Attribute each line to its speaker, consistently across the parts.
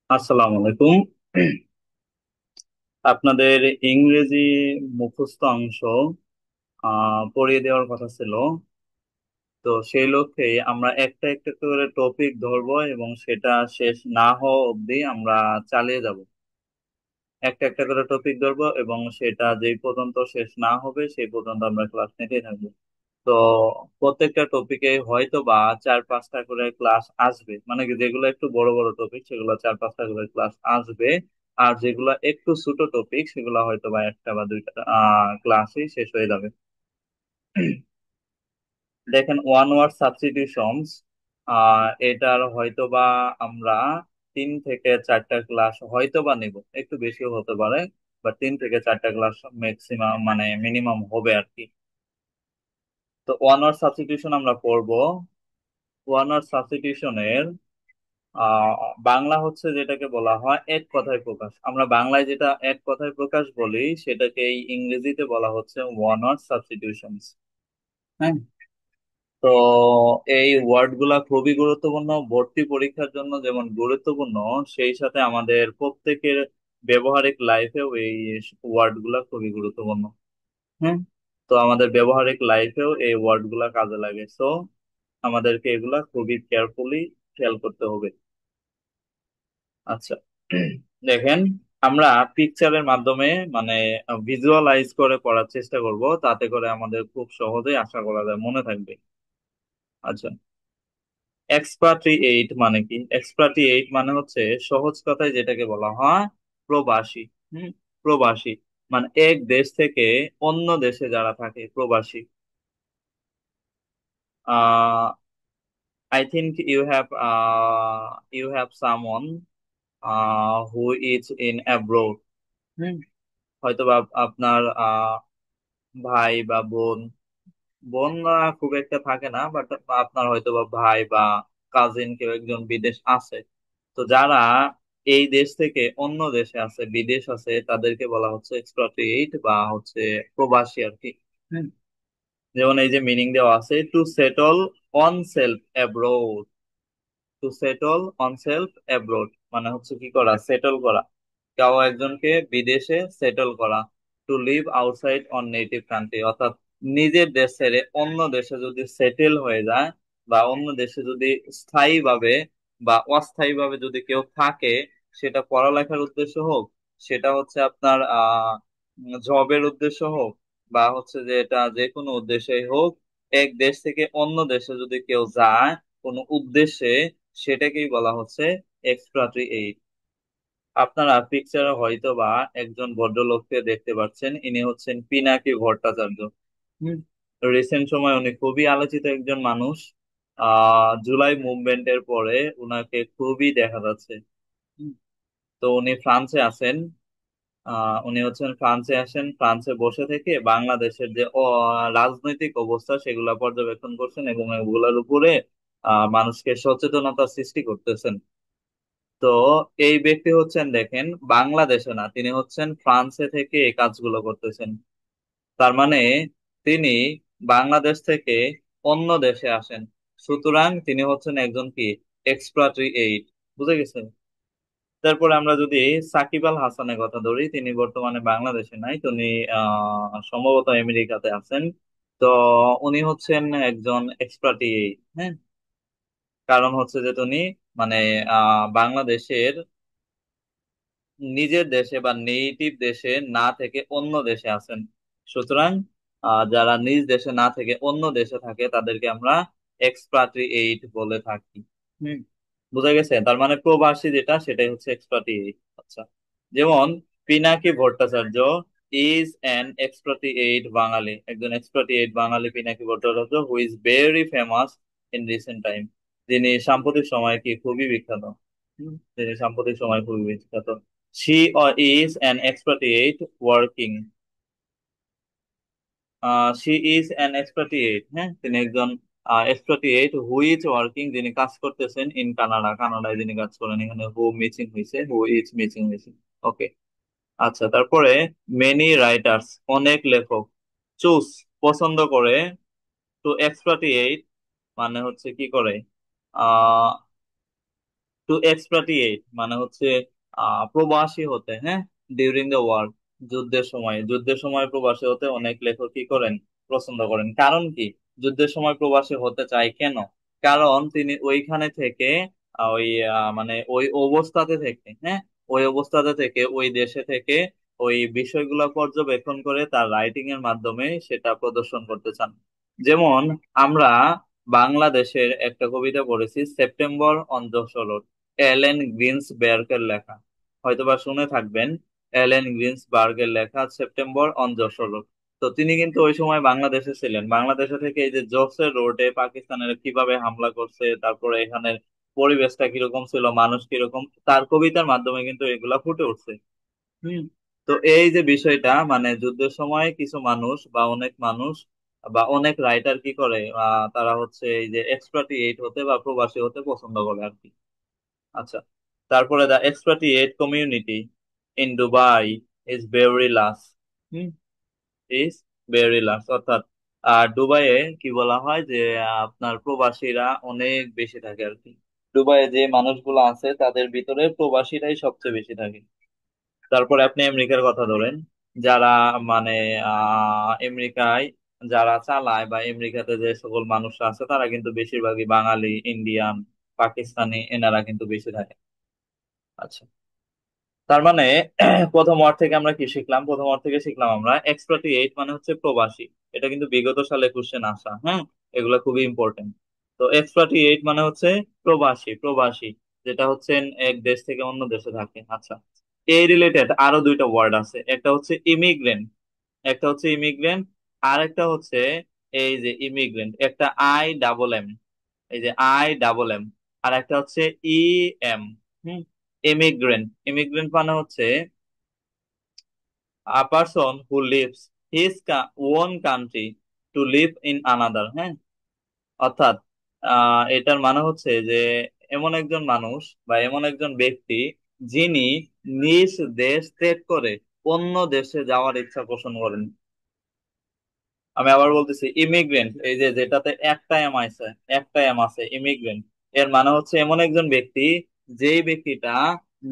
Speaker 1: আসসালামু আলাইকুম। আপনাদের ইংরেজি মুখস্থ অংশ পড়িয়ে দেওয়ার কথা ছিল। তো সেই লক্ষ্যে আমরা একটা একটা করে টপিক ধরবো এবং সেটা শেষ না হওয়া অবধি আমরা চালিয়ে যাব। একটা একটা করে টপিক ধরবো এবং সেটা যেই পর্যন্ত শেষ না হবে সেই পর্যন্ত আমরা ক্লাস নিতেই থাকবো। তো প্রত্যেকটা টপিকে হয়তো বা 4-5টা করে ক্লাস আসবে, মানে কি যেগুলো একটু বড় বড় টপিক সেগুলো 4-5টা করে ক্লাস আসবে। আর যেগুলো একটু ছোট টপিক সেগুলো হয়তো বা একটা বা দুইটা ক্লাসই শেষ হয়ে যাবে। দেখেন, ওয়ান ওয়ার্ড সাবস্টিটিউশনস, এটার হয়তো বা আমরা 3 থেকে 4টা ক্লাস হয়তো বা নিব, একটু বেশিও হতে পারে, বা 3 থেকে 4টা ক্লাস ম্যাক্সিমাম মানে মিনিমাম হবে আর কি। তো ওয়ান ওয়ার্ড সাবস্টিটিউশন আমরা পড়বো। ওয়ান ওয়ার্ড সাবস্টিটিউশনের বাংলা হচ্ছে যেটাকে বলা হয় এক কথায় প্রকাশ। আমরা বাংলায় যেটা এক কথায় প্রকাশ বলি সেটাকে এই ইংরেজিতে বলা হচ্ছে ওয়ান ওয়ার্ড সাবস্টিটিউশনস। হ্যাঁ। তো এই ওয়ার্ড গুলা খুবই গুরুত্বপূর্ণ, ভর্তি পরীক্ষার জন্য যেমন গুরুত্বপূর্ণ, সেই সাথে আমাদের প্রত্যেকের ব্যবহারিক লাইফেও এই ওয়ার্ড গুলা খুবই গুরুত্বপূর্ণ। হ্যাঁ। তো আমাদের ব্যবহারিক লাইফেও এই ওয়ার্ড গুলা কাজে লাগে, সো আমাদেরকে এগুলা খুবই কেয়ারফুলি খেয়াল করতে হবে। আচ্ছা, দেখেন, আমরা পিকচারের মাধ্যমে মানে ভিজুয়ালাইজ করে পড়ার চেষ্টা করব, তাতে করে আমাদের খুব সহজেই আশা করা যায় মনে থাকবে। আচ্ছা, এক্সপাট্রিয়েট মানে কি? এক্সপাট্রিয়েট মানে হচ্ছে সহজ কথায় যেটাকে বলা হয় প্রবাসী। হুম। প্রবাসী মানে এক দেশ থেকে অন্য দেশে যারা থাকে প্রবাসী। Ah I think you have someone who is in abroad. Hmm. হয়তো বা আপনার ভাই বা বোন, বোনরা খুব একটা থাকে না, বাট আপনার হয়তো বা ভাই বা কাজিন কেউ একজন বিদেশ আছে। তো যারা এই দেশ থেকে অন্য দেশে আছে, বিদেশ আছে, তাদেরকে বলা হচ্ছে এক্সপাট্রিয়েট বা হচ্ছে প্রবাসী আর কি। হুম। যেমন এই যে মিনিং দেওয়া আছে, to settle oneself abroad. To settle oneself abroad মানে হচ্ছে কি করা, সেটল করা, কেউ একজনকে বিদেশে সেটল করা। To live outside on native country, অর্থাৎ নিজের দেশ ছেড়ে অন্য দেশে যদি সেটেল হয়ে যায়, বা অন্য দেশে যদি স্থায়ীভাবে বা অস্থায়ীভাবে যদি কেউ থাকে, সেটা পড়ালেখার উদ্দেশ্য হোক, সেটা হচ্ছে আপনার জবের উদ্দেশ্য হোক, বা হচ্ছে যে এটা যে কোনো উদ্দেশ্যেই হোক, এক দেশ থেকে অন্য দেশে যদি কেউ যায় কোনো উদ্দেশ্যে, সেটাকেই বলা হচ্ছে এক্সপাট্রিয়েট। আপনারা পিকচারে হয়তো বা একজন ভদ্রলোককে দেখতে পাচ্ছেন, ইনি হচ্ছেন পিনাকি ভট্টাচার্য। হুম। রিসেন্ট সময় উনি খুবই আলোচিত একজন মানুষ। জুলাই মুভমেন্টের পরে উনাকে খুবই দেখা যাচ্ছে। হুম। তো উনি ফ্রান্সে আছেন। উনি হচ্ছেন ফ্রান্সে আসেন, ফ্রান্সে বসে থেকে বাংলাদেশের যে রাজনৈতিক অবস্থা সেগুলা পর্যবেক্ষণ করছেন এবং এগুলোর উপরে মানুষকে সচেতনতা সৃষ্টি করতেছেন। তো এই ব্যক্তি হচ্ছেন, দেখেন, বাংলাদেশে না, তিনি হচ্ছেন ফ্রান্সে থেকে এই কাজগুলো করতেছেন। তার মানে তিনি বাংলাদেশ থেকে অন্য দেশে আসেন, সুতরাং তিনি হচ্ছেন একজন কি, এক্সপাট্রিয়েট। বুঝে গেছেন? তারপরে আমরা যদি সাকিব আল হাসানের কথা ধরি, তিনি বর্তমানে বাংলাদেশে নাই, তিনি সম্ভবত আমেরিকাতে আছেন। তো উনি হচ্ছেন একজন এক্সপাট্রিয়েট। হ্যাঁ। কারণ হচ্ছে যে তিনি মানে বাংলাদেশের নিজের দেশে বা নেটিভ দেশে না থেকে অন্য দেশে আছেন। সুতরাং যারা নিজ দেশে না থেকে অন্য দেশে থাকে তাদেরকে আমরা এক্সপাট্রিয়েট বলে থাকি। হুম। বুঝা গেছে? তার মানে প্রবাসী যেটা সেটাই হচ্ছে এক্সপাট্রিয়েট। আচ্ছা, যেমন Pinaki Bhattacharya is an expatriate Bengali, একজন expatriate Bengali Pinaki Bhattacharya, who is very famous in recent time, যিনি সাম্প্রতিক সময়ে কি খুবই বিখ্যাত। তিনি সাম্প্রতিক সময় খুবই বিখ্যাত। She is an expatriate working. She is an expatriate, হ্যাঁ, তিনি একজন expatriate who is working, যিনি কাজ করতেছেন ইন কানাডা, কানাডায় যিনি কাজ করেন। এখানে হু মিসিং হয়েছে, হু ইজ মিসিং হয়েছে। ওকে। আচ্ছা, তারপরে মেনি রাইটার্স, অনেক লেখক, চুজ পছন্দ করে, টু expatriate মানে হচ্ছে কি করে, টু এক্সপ্যাট্রিয়েট মানে হচ্ছে প্রবাসী হতে, হ্যাঁ, ডিউরিং দ্য ওয়ার, যুদ্ধের সময় প্রবাসী হতে অনেক লেখক কি করেন, পছন্দ করেন। কারণ কি যুদ্ধের সময় প্রবাসী হতে চায় কেন? কারণ তিনি ওইখানে থেকে ওই মানে ওই অবস্থাতে থেকে, হ্যাঁ, ওই অবস্থাতে থেকে ওই দেশে থেকে ওই বিষয়গুলো পর্যবেক্ষণ করে তার রাইটিং এর মাধ্যমে সেটা প্রদর্শন করতে চান। যেমন আমরা বাংলাদেশের একটা কবিতা পড়েছি সেপ্টেম্বর অঞ্জসোলর, এলেন গ্রিন্সবার্গের লেখা, হয়তোবা শুনে থাকবেন। এলেন গ্রিন্সবার্গের লেখা সেপ্টেম্বর অঞ্জসোলর। তো তিনি কিন্তু ওই সময় বাংলাদেশে ছিলেন। বাংলাদেশে থেকে এই যে জোসের রোডে পাকিস্তানের কিভাবে হামলা করছে, তারপরে এখানের পরিবেশটা কিরকম ছিল, মানুষ কিরকম, তার কবিতার মাধ্যমে কিন্তু এগুলা ফুটে উঠছে। হুম। তো এই যে বিষয়টা মানে যুদ্ধের সময় কিছু মানুষ বা অনেক মানুষ বা অনেক রাইটার কি করে, তারা হচ্ছে এই যে এক্সপ্যাট্রিয়েট হতে বা প্রবাসী হতে পছন্দ করে আর কি। আচ্ছা, তারপরে the expatriate community in Dubai is very large. Hmm, is very large, অর্থাৎ দুবাইয়ে কি বলা হয় যে আপনার প্রবাসীরা অনেক বেশি থাকে আর কি। দুবাইয়ে যে মানুষগুলো আছে তাদের ভিতরে প্রবাসীরাই সবচেয়ে বেশি থাকে। তারপরে আপনি আমেরিকার কথা ধরেন, যারা মানে আমেরিকায় যারা চালায় বা আমেরিকাতে যে সকল মানুষরা আছে তারা কিন্তু বেশিরভাগই বাঙালি, ইন্ডিয়ান, পাকিস্তানি, এনারা কিন্তু বেশি থাকে। আচ্ছা, তার মানে প্রথম ওয়ার্ড থেকে আমরা কি শিখলাম? প্রথম ওয়ার্ড থেকে শিখলাম আমরা এক্সপ্যাট্রিয়েট মানে হচ্ছে প্রবাসী। এটা কিন্তু বিগত সালে কোশ্চেন আসা, হ্যাঁ, এগুলা খুবই ইম্পর্টেন্ট। তো এক্সপ্যাট্রিয়েট মানে হচ্ছে প্রবাসী, প্রবাসী যেটা হচ্ছে এক দেশ থেকে অন্য দেশে থাকে। আচ্ছা, এই রিলেটেড আরো দুইটা ওয়ার্ড আছে, একটা হচ্ছে ইমিগ্রেন্ট, একটা হচ্ছে ইমিগ্রেন্ট, আর একটা হচ্ছে এই যে ইমিগ্রেন্ট, একটা আই ডাবল এম, এই যে আই ডাবল এম, আর একটা হচ্ছে ই এম। হুম, ইমিগ্রেন্ট, ইমিগ্রেন্ট মানে হচ্ছে a person who leaves his own country to live in another, হ্যাঁ, অর্থাৎ এটার মানে হচ্ছে যে এমন একজন মানুষ বা এমন একজন ব্যক্তি যিনি নিজ দেশ ত্যাগ করে অন্য দেশে যাওয়ার ইচ্ছা পোষণ করেন। আমি আবার বলতেছি ইমিগ্রেন্ট, এই যে যেটাতে একটা এম আছে, একটা এম আছে, ইমিগ্রেন্ট, এর মানে হচ্ছে এমন একজন ব্যক্তি যেই ব্যক্তিটা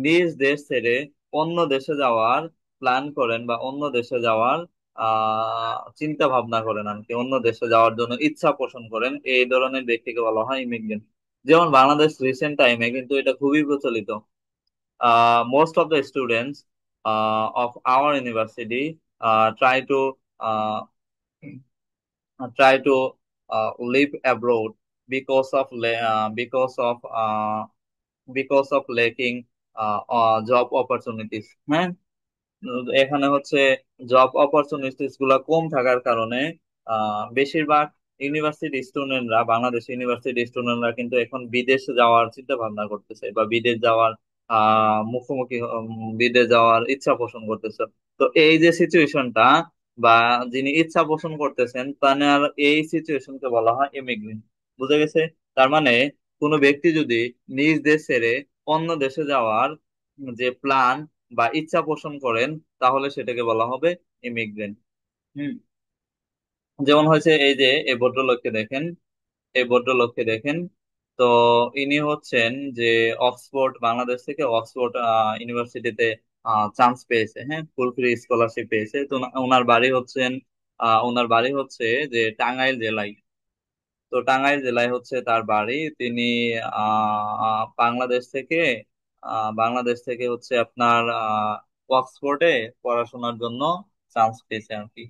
Speaker 1: নিজ দেশ ছেড়ে অন্য দেশে যাওয়ার প্ল্যান করেন বা অন্য দেশে যাওয়ার চিন্তা ভাবনা করেন আর কি, অন্য দেশে যাওয়ার জন্য ইচ্ছা পোষণ করেন, এই ধরনের ব্যক্তিকে বলা হয় ইমিগ্রেন্ট। যেমন বাংলাদেশ রিসেন্ট টাইমে কিন্তু এটা খুবই প্রচলিত। Most of the students of our university try to try to live abroad because of lacking job opportunities, হ্যাঁ। এখানে হচ্ছে জব অপরচুনিটিস গুলা কম থাকার কারণে বেশিরভাগ ইউনিভার্সিটি স্টুডেন্টরা, বাংলাদেশ ইউনিভার্সিটি স্টুডেন্টরা কিন্তু এখন বিদেশ যাওয়ার চিন্তা ভাবনা করতেছে বা বিদেশ যাওয়ার বিদেশ যাওয়ার ইচ্ছা পোষণ করতেছে। তো এই যে সিচুয়েশনটা বা যিনি ইচ্ছা পোষণ করতেছেন তার এই সিচুয়েশনকে বলা হয় ইমিগ্রেন্ট। বুঝে গেছে? তার মানে কোনো ব্যক্তি যদি নিজ দেশ ছেড়ে অন্য দেশে যাওয়ার যে প্ল্যান বা ইচ্ছা পোষণ করেন তাহলে সেটাকে বলা হবে ইমিগ্রেন্ট। হুম, যেমন হয়েছে এই যে এই ভদ্রলোককে দেখেন, এই ভদ্রলোককে দেখেন। তো ইনি হচ্ছেন যে অক্সফোর্ড, বাংলাদেশ থেকে অক্সফোর্ড ইউনিভার্সিটিতে চান্স পেয়েছে, হ্যাঁ, ফুল ফ্রি স্কলারশিপ পেয়েছে। তো ওনার বাড়ি হচ্ছেন ওনার বাড়ি হচ্ছে যে টাঙ্গাইল জেলায়। তো টাঙ্গাইল জেলায় হচ্ছে তার বাড়ি। তিনি বাংলাদেশ থেকে বাংলাদেশ থেকে হচ্ছে আপনার অক্সফোর্ডে পড়াশোনার জন্য চান্স পেয়েছে আর কি।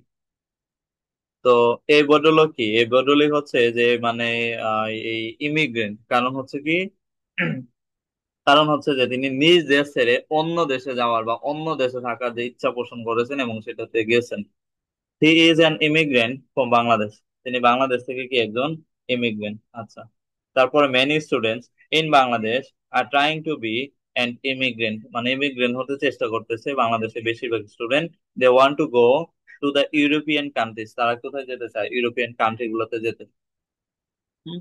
Speaker 1: তো এই ভদ্রলোক কি, এই ভদ্রলোক হচ্ছে যে মানে এই ইমিগ্রেন্ট, কারণ হচ্ছে কি কারণ হচ্ছে যে তিনি নিজ দেশ ছেড়ে অন্য দেশে যাওয়ার বা অন্য দেশে থাকার যে ইচ্ছা পোষণ করেছেন এবং সেটাতে গেছেন। He is an immigrant from Bangladesh, তিনি বাংলাদেশ থেকে কি একজন ইমিগ্রেন্ট। আচ্ছা, তারপরে many students in Bangladesh are trying to be an immigrant, মানে ইমিগ্রেন্ট হতে চেষ্টা করতেছে বাংলাদেশে বেশিরভাগ student. They want to go to the European countries, তারা কোথায় যেতে চায়? ইউরোপিয়ান কান্ট্রি গুলোতে যেতে। হুম,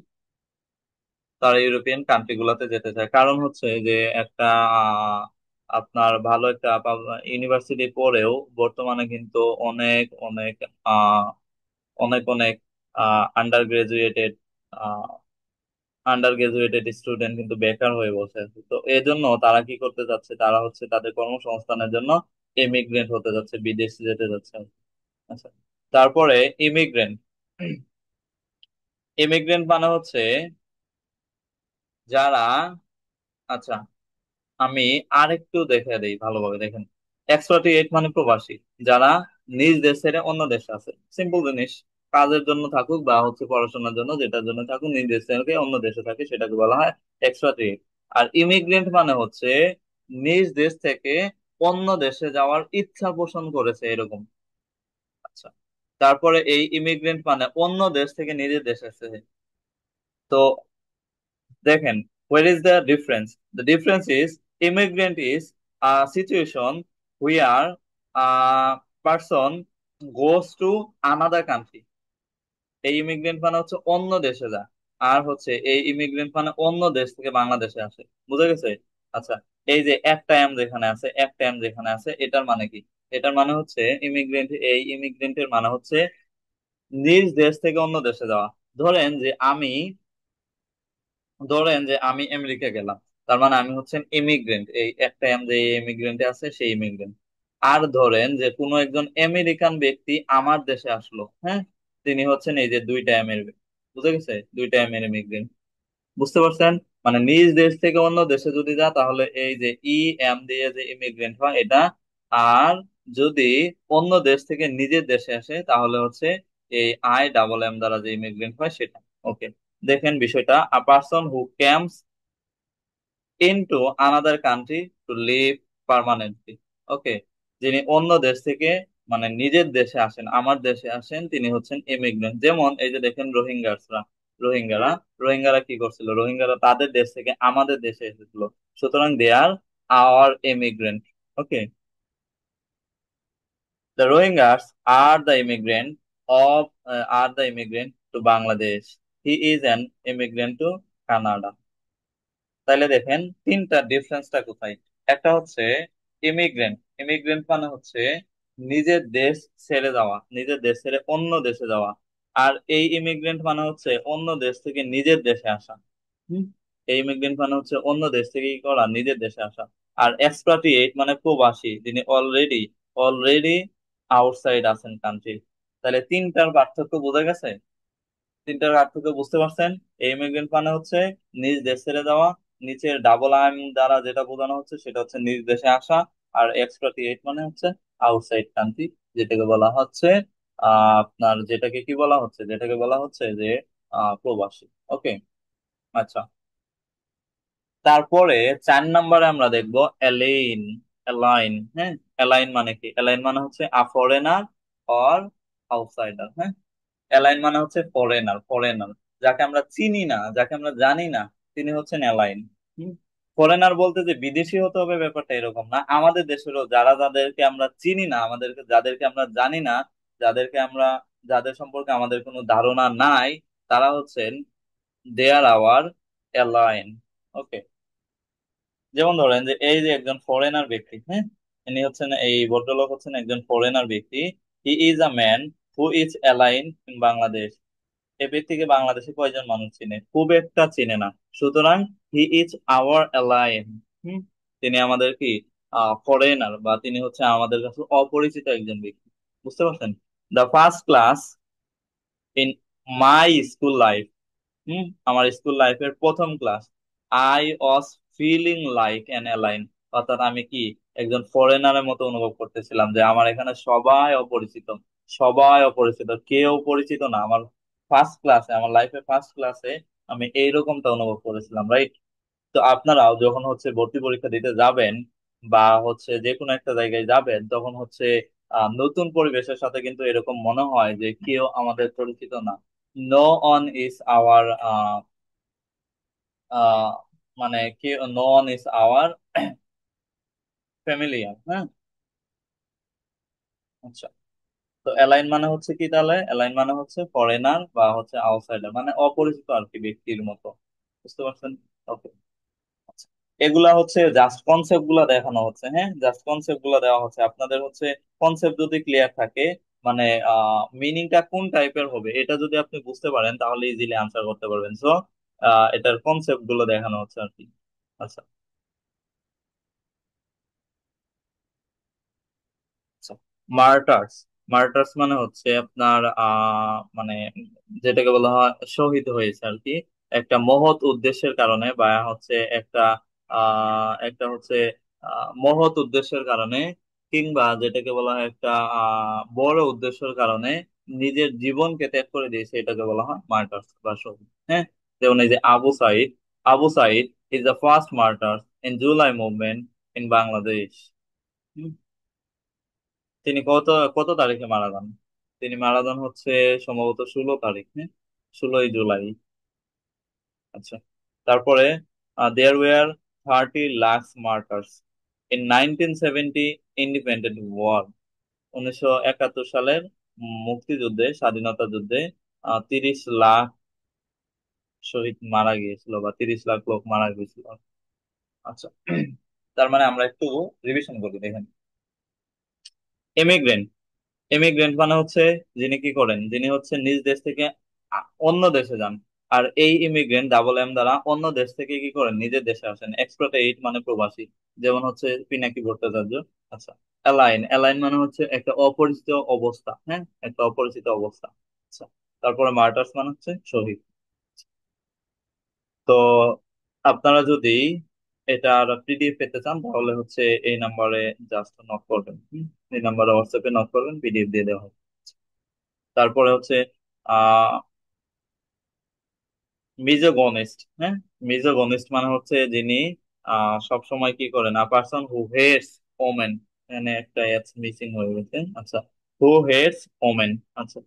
Speaker 1: তারা ইউরোপিয়ান কান্ট্রি গুলোতে যেতে চায়, কারণ হচ্ছে যে একটা আহ, আপনার ভালো একটা ইউনিভার্সিটি পড়েও বর্তমানে কিন্তু অনেক অনেক অনেক অনেক under graduated under graduated student কিন্তু বেকার হয়ে বসে আছে। তো এই জন্য তারা কি করতে যাচ্ছে, তারা হচ্ছে তাদের কর্মসংস্থানের জন্য ইমিগ্রেন্ট হতে যাচ্ছে, বিদেশ যেতে যাচ্ছে। আচ্ছা, তারপরে ইমিগ্রেন্ট। ইমিগ্রেন্ট মানে হচ্ছে যারা, আচ্ছা আমি আরেকটু দেখে দিই ভালোভাবে দেখেন। এক্সপাট্রিয়েট মানে প্রবাসী, যারা নিজ দেশ ছেড়ে অন্য দেশে আছে। সিম্পল জিনিস, কাজের জন্য থাকুক বা হচ্ছে পড়াশোনার জন্য, যেটার জন্য থাকুক, নিজ দেশ থেকে অন্য দেশে থাকে, সেটাকে বলা হয় এক্সপাট্রিয়েট। আর ইমিগ্রেন্ট মানে হচ্ছে নিজ দেশ থেকে অন্য দেশে যাওয়ার ইচ্ছা পোষণ করেছে এরকম। আচ্ছা, তারপরে এই ইমিগ্রেন্ট মানে অন্য দেশ থেকে নিজের দেশে এসেছে। তো দেখেন, where is the difference? The difference is immigrant is a situation where a person goes to another country. এই ইমিগ্রেন্ট মানে হচ্ছে অন্য দেশে যায়। আর হচ্ছে এই ইমিগ্রেন্ট মানে অন্য দেশ থেকে বাংলাদেশে আসে। বুঝা গেছে? আচ্ছা, এই যে একটা এম যেখানে আছে, একটা এম যেখানে আছে, এটার মানে কি? এটার মানে হচ্ছে ইমিগ্রেন্ট, এই ইমিগ্রেন্টের মানে হচ্ছে নিজ দেশ থেকে অন্য দেশে যাওয়া। ধরেন যে আমি ধরেন যে আমি আমেরিকা গেলাম, তার মানে আমি হচ্ছেন ইমিগ্রেন্ট, এই একটা যে ইমিগ্রেন্টে আছে সেই ইমিগ্রেন্ট। আর ধরেন যে কোনো একজন আমেরিকান ব্যক্তি আমার দেশে আসলো, হ্যাঁ, তিনি হচ্ছেন এই যে দুইটা এমের, বুঝে গেছে, দুইটা এমের ইমিগ্রেন্ট। বুঝতে পারছেন? মানে নিজ দেশ থেকে অন্য দেশে যদি যা, তাহলে এই যে ই এম দিয়ে যে ইমিগ্রেন্ট হয় এটা। আর যদি অন্য দেশ থেকে নিজের দেশে আসে, তাহলে হচ্ছে এই আই ডাবল এম দ্বারা যে ইমিগ্রেন্ট হয় সেটা। ওকে, দেখেন বিষয়টা, a person who comes into another country to live permanently. Okay, যিনি অন্য দেশ থেকে মানে নিজের দেশে আসেন, আমার দেশে আসেন, তিনি হচ্ছেন ইমিগ্রেন্ট। যেমন এই যে দেখেন রোহিঙ্গাসরা, রোহিঙ্গারা রোহিঙ্গারা কি করছিল, রোহিঙ্গারা তাদের দেশ থেকে আমাদের দেশে এসেছিল। সুতরাং they are our immigrant. Okay, the Rohingyas are the immigrant of are the immigrant to Bangladesh, he is an immigrant to Canada. তাইলে দেখেন তিনটা ডিফারেন্সটা কোথায়। একটা হচ্ছে ইমিগ্রেন্ট, ইমিগ্রেন্ট মানে হচ্ছে নিজের দেশ ছেড়ে যাওয়া, নিজের দেশ ছেড়ে অন্য দেশে যাওয়া। আর এই ইমিগ্রেন্ট মানে হচ্ছে অন্য দেশ থেকে নিজের দেশে আসা। হুম, এই ইমিগ্রেন্ট মানে হচ্ছে অন্য দেশ থেকে কি করা, নিজের দেশে আসা। আর এক্সপাট্রিয়েট মানে প্রবাসী, যিনি অলরেডি অলরেডি আউটসাইড আছেন কান্ট্রি। তাহলে তিনটার পার্থক্য বোঝা গেছে? তিনটার পার্থক্য বুঝতে পারছেন? এই ইমিগ্রেন্ট মানে হচ্ছে নিজ দেশ ছেড়ে যাওয়া, নিচের ডাবল আইএম দ্বারা যেটা বোঝানো হচ্ছে সেটা হচ্ছে নিজ দেশে আসা। আর এক্সপাট্রিয়েট মানে হচ্ছে আউটসাইড কান্ট্রি, যেটাকে বলা হচ্ছে আপনার, যেটাকে কি বলা হচ্ছে, যেটাকে বলা হচ্ছে যে প্রবাসী। ওকে, আচ্ছা, তারপরে 4 নম্বরে আমরা দেখবো অ্যালাইন। অ্যালাইন, হ্যাঁ, অ্যালাইন মানে কি? অ্যালাইন মানে হচ্ছে আ ফরেনার অর আউটসাইডার। অ্যালাইন মানে হচ্ছে ফরেনার, ফরেনার যাকে আমরা চিনি না, যাকে আমরা জানি না, তিনি হচ্ছেন অ্যালাইন। ফরেনার বলতে যে বিদেশি হতে হবে ব্যাপারটা এরকম না। আমাদের দেশেরও যারা, যাদেরকে আমরা চিনি না, আমাদেরকে যাদেরকে আমরা জানি না, যাদেরকে আমরা, যাদের সম্পর্কে আমাদের কোনো ধারণা নাই, তারা হচ্ছেন দে আর আওয়ার অ্যালাইন। ওকে, যেমন ধরেন যে এই যে একজন ফরেনার ব্যক্তি, হ্যাঁ, ইনি হচ্ছেন, এই ভদ্রলোক হচ্ছেন একজন ফরেনার ব্যক্তি। He is a man who is alien in Bangladesh. এ ব্যক্তিকে বাংলাদেশে কয়জন মানুষ চিনে? খুব একটা চিনে না। সুতরাং হি ইজ আওয়ার অ্যালাইন। হুম, তিনি আমাদের কি ফরেনার, বা তিনি হচ্ছে আমাদের কাছে অপরিচিত একজন ব্যক্তি। বুঝতে পারছেন? The first class in my school life. আমার স্কুল লাইফের প্রথম class, I was feeling like an alien. অর্থাৎ আমি কি একজন ফরেনারের মতো অনুভব করতেছিলাম, যে আমার এখানে সবাই অপরিচিত, সবাই অপরিচিত, কেউ পরিচিত না। আমার ফার্স্ট ক্লাসে, আমার লাইফের ফার্স্ট ক্লাসে আমি এইরকমটা অনুভব করেছিলাম, রাইট? তো আপনারাও যখন হচ্ছে ভর্তি পরীক্ষা দিতে যাবেন, বা হচ্ছে যে কোনো একটা জায়গায় যাবেন, তখন হচ্ছে নতুন পরিবেশের সাথে কিন্তু এরকম মনে হয় যে কেউ আমাদের পরিচিত না। নো অন ইজ আওয়ার, মানে কি, no one is our familiar. হ্যাঁ, আচ্ছা, তো অ্যালাইন মানে হচ্ছে কি? তাহলে অ্যালাইন মানে হচ্ছে ফরেনার বা হচ্ছে আউটসাইডার, মানে অপরিচিত আর কি, ব্যক্তির মতো। বুঝতে পারছেন? ওকে, আচ্ছা, এগুলা হচ্ছে জাস্ট কনসেপ্ট গুলা দেখানো হচ্ছে, হ্যাঁ, জাস্ট কনসেপ্ট গুলা দেওয়া হচ্ছে আপনাদের। হচ্ছে কনসেপ্ট যদি ক্লিয়ার থাকে, মানে মিনিংটা কোন টাইপের হবে এটা যদি আপনি বুঝতে পারেন, তাহলে ইজিলি আনসার করতে পারবেন। সো এটার কনসেপ্ট গুলো দেখানো হচ্ছে আর কি। আচ্ছা। মার্টার্স, মার্টার্স মানে হচ্ছে আপনার মানে যেটাকে বলা হয় শহীদ হয়েছে আর কি, একটা মহৎ উদ্দেশ্যের কারণে, বা হচ্ছে একটা একটা হচ্ছে মহৎ উদ্দেশ্যের কারণে, কিংবা যেটাকে বলা হয় একটা বড় উদ্দেশ্যের কারণে নিজের জীবনকে ত্যাগ করে দিয়েছে, এটাকে বলা হয় মার্টার্স বা শহীদ। হ্যাঁ, যেমন এই যে Abu Sayed, Abu Sayed is the first martyr in July movement in Bangladesh. তিনি কত কত তারিখে মারা যান? তিনি মারা যান হচ্ছে সম্ভবত 16 তারিখ, হ্যাঁ, 16ই জুলাই। আচ্ছা। তারপরে there were 30 lakh martyrs in 1970 independent war. 1971 সালের মুক্তিযুদ্ধে, স্বাধীনতা যুদ্ধে 30 লাখ শহীদ মারা গিয়েছিল, বা 30 লাখ লোক মারা গিয়েছিল। আচ্ছা। তার মানে আমরা একটু রিভিশন করি, দেখেন। এমিগ্রেন্ট, ইমিগ্রেন্ট মানে হচ্ছে যিনি কি করেন, যিনি হচ্ছে নিজ দেশ থেকে অন্য দেশে যান। আর এই ইমিগ্রেন্ট ডাবল এম দ্বারা অন্য দেশ থেকে কি করেন, নিজের দেশে আসেন। এক্সপ্যাট্রিয়েট মানে প্রবাসী, যেমন হচ্ছে পিনাকি ভট্টাচার্য। আচ্ছা। অ্যালাইন, অ্যালাইন মানে হচ্ছে একটা অপরিচিত অবস্থা, হ্যাঁ, একটা অপরিচিত অবস্থা। আচ্ছা। তারপরে মার্টার্স মানে হচ্ছে শহীদ। তো আপনারা যদি এটার পিডিএফ পেতে চান তাহলে হচ্ছে এই নাম্বারে জাস্ট নক করবেন, এই নাম্বারে হোয়াটসঅ্যাপে নক করবেন, পিডিএফ দিয়ে দেওয়া হবে। তারপরে হচ্ছে আহ মিজোগনিস্ট, হ্যাঁ, মিজোগনিস্ট মানে হচ্ছে যিনি সব সময় কি করেন, পারসন হু হেটস ওমেন। এখানে একটা এস মিসিং হয়ে গেছে। আচ্ছা, হু হেটস ওমেন। আচ্ছা।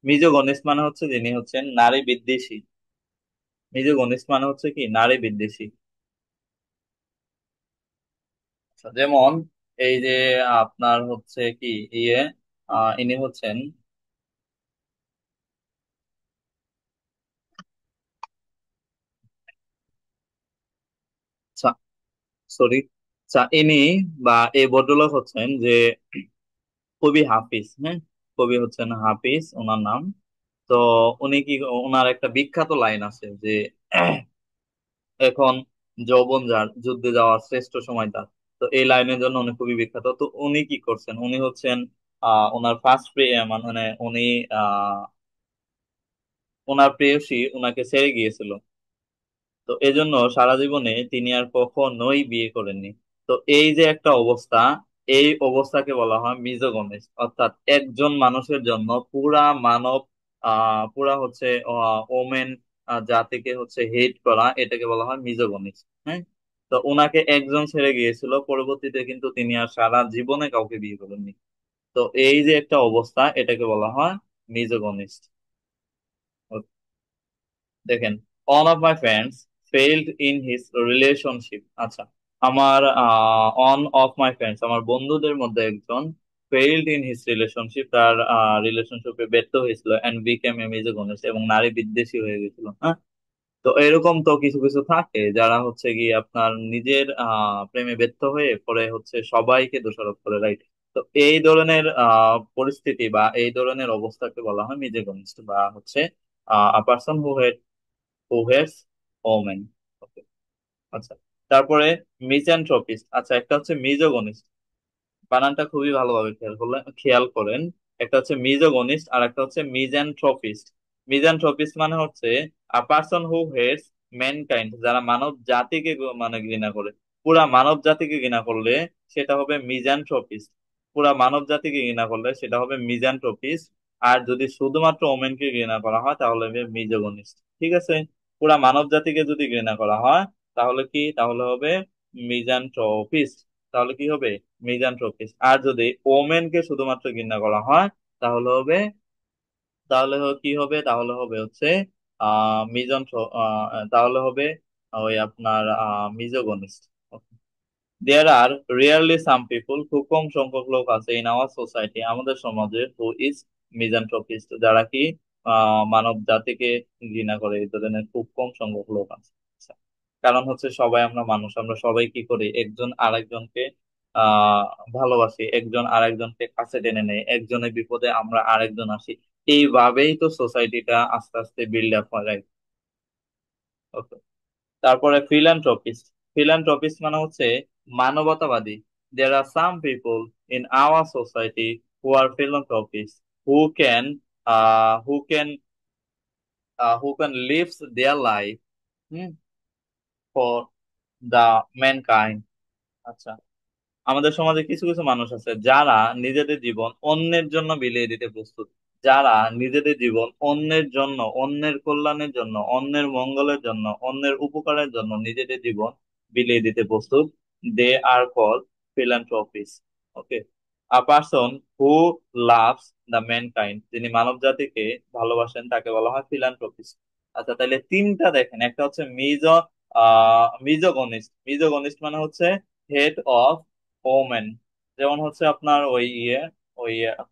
Speaker 1: মিজোগনিস্ট মানে হচ্ছে যিনি হচ্ছেন নারী বিদ্বেষী। মিজোগনিস্ট মানে হচ্ছে কি, নারী বিদ্বেষী। আচ্ছা, যেমন এই যে আপনার হচ্ছে কি ইয়ে ইনি হচ্ছেন, সরি, ইনি বা এই ভদ্রলোক হচ্ছেন যে কবি হাফিজ, হ্যাঁ, কবি হচ্ছেন হাফিজ ওনার নাম। তো উনি কি, ওনার একটা বিখ্যাত লাইন আছে যে এখন যৌবন যার, যুদ্ধে যাওয়ার শ্রেষ্ঠ সময় তার। তো এই লাইনের জন্য উনি খুবই বিখ্যাত। তো উনি কি করছেন, উনি হচ্ছেন ওনার ফার্স্ট মানে উনি আহ ওনার প্রেয়সী ওনাকে ছেড়ে গিয়েছিল। তো এজন্য সারা জীবনে তিনি আর কখনোই বিয়ে করেননি। তো এই যে একটা অবস্থা, এই অবস্থাকে বলা হয় মিজোগনিস, অর্থাৎ একজন মানুষের জন্য পুরা মানব পুরা হচ্ছে ওমেন জাতিকে হচ্ছে হেট করা, এটাকে বলা হয় মিজোগনিস। হ্যাঁ। তো ওনাকে একজন ছেড়ে গিয়েছিল, পরবর্তীতে কিন্তু তিনি আর সারা জীবনে কাউকে বিয়ে করেননি। তো এই যে একটা অবস্থা, এটাকে বলা হয় মিজোগনিস্ট। দেখেন, on of my friends failed in his relationship. আচ্ছা, আমার অন অফ মাই ফ্রেন্ডস, আমার বন্ধুদের মধ্যে একজন ফেইলড ইন হিজ রিলেশনশিপ, তার রিলেশনশিপে ব্যর্থ হয়েছিল, এন্ড বিকেম এ মিজোগনিস্ট, এবং নারী বিদ্বেষী হয়ে গেছিল। হ্যাঁ। তো এরকম তো কিছু কিছু থাকে যারা হচ্ছে কি আপনার নিজের প্রেমে ব্যর্থ হয়ে পরে হচ্ছে সবাইকে দোষারোপ করে, রাইট? তো এই ধরনের পরিস্থিতি বা এই ধরনের অবস্থাকে বলা হয় মিজোগনিস্ট, বা হচ্ছে পার্সন হু হেটস ওমেন। ওকে। আচ্ছা। তারপরে মিজঅ্যানথ্রপিস্ট। আচ্ছা, একটা হচ্ছে মিজোগনিস্ট, বানানটা খুবই ভালোভাবে খেয়াল করেন। একটা হচ্ছে মিজোগনিস্ট আর একটা হচ্ছে মিজঅ্যানথ্রপিস্ট। মিজঅ্যানথ্রপিস্ট মানে হচ্ছে পার্সন হু হেটস ম্যানকাইন্ড, যারা মানব জাতিকে মানে ঘৃণা করে। পুরা মানব জাতিকে ঘৃণা করলে সেটা হবে মিজঅ্যানথ্রপিস্ট। পুরা মানব জাতিকে ঘৃণা করলে সেটা হবে মিজঅ্যানথ্রপিস্ট। আর যদি শুধুমাত্র ওমেনকে ঘৃণা করা হয় তাহলে হবে মিজোগনিস্ট। ঠিক আছে? পুরা মানব জাতিকে যদি ঘৃণা করা হয় তাহলে কি, তাহলে হবে মিজানথ্রপিস্ট। তাহলে কি হবে, মিজানথ্রপিস্ট। আর যদি ওমেনকে শুধুমাত্র ঘৃণা করা হয় তাহলে হবে, কি হবে, তাহলে হবে হচ্ছে মিজন্থ্র তাহলে হবে ওই আপনার মিজোগনিস্ট। দেয়ার আর রিয়ারলি সাম পিপুল, খুব কম সংখ্যক লোক আছে ইন আওয়ার সোসাইটি, আমাদের সমাজে, হু ইজ মিজানথ্রপিস্ট, যারা কি মানব জাতিকে ঘৃণা করে। এই ধরনের খুব কম সংখ্যক লোক আছে। আচ্ছা। কারণ হচ্ছে সবাই আমরা মানুষ, আমরা সবাই কি করি, একজন আরেকজনকে আহ ভালোবাসি, একজন আরেকজনকে কাছে টেনে নেই, একজনের বিপদে আমরা আরেকজন আসি। এইভাবেই তো সোসাইটিটা আস্তে আস্তে বিল্ড আপ হয়, right? ওকে। তারপরে ফিলান্থ্রপিস্ট। ফিলান্থ্রপিস্ট মানে হচ্ছে মানবতাবাদী। There are some people in our society who are philanthropists, who can who can who can live their life for the mankind. আচ্ছা, আমাদের সমাজে কিছু কিছু মানুষ আছে যারা নিজেদের জীবন অন্যের জন্য বিলিয়ে দিতে প্রস্তুত। যারা নিজেদের জীবন অন্যের জন্য, অন্যের কল্যাণের জন্য, অন্যের মঙ্গলের জন্য, অন্যের উপকারের জন্য নিজেদের জীবন বিলিয়ে দিতে প্রস্তুত, they are call philanthropist. Okay. A person who loves the mankind, যিনি মানব জাতিকে ভালোবাসেন তাকে বলা হয় ফিলান্থ্রপিস। আচ্ছা, তাহলে তিনটা দেখেন, একটা হচ্ছে মিজোগনিস্ট। মিজোগনিস্ট মানে হচ্ছে হেড অফ ওমেন। যেমন হচ্ছে আপনার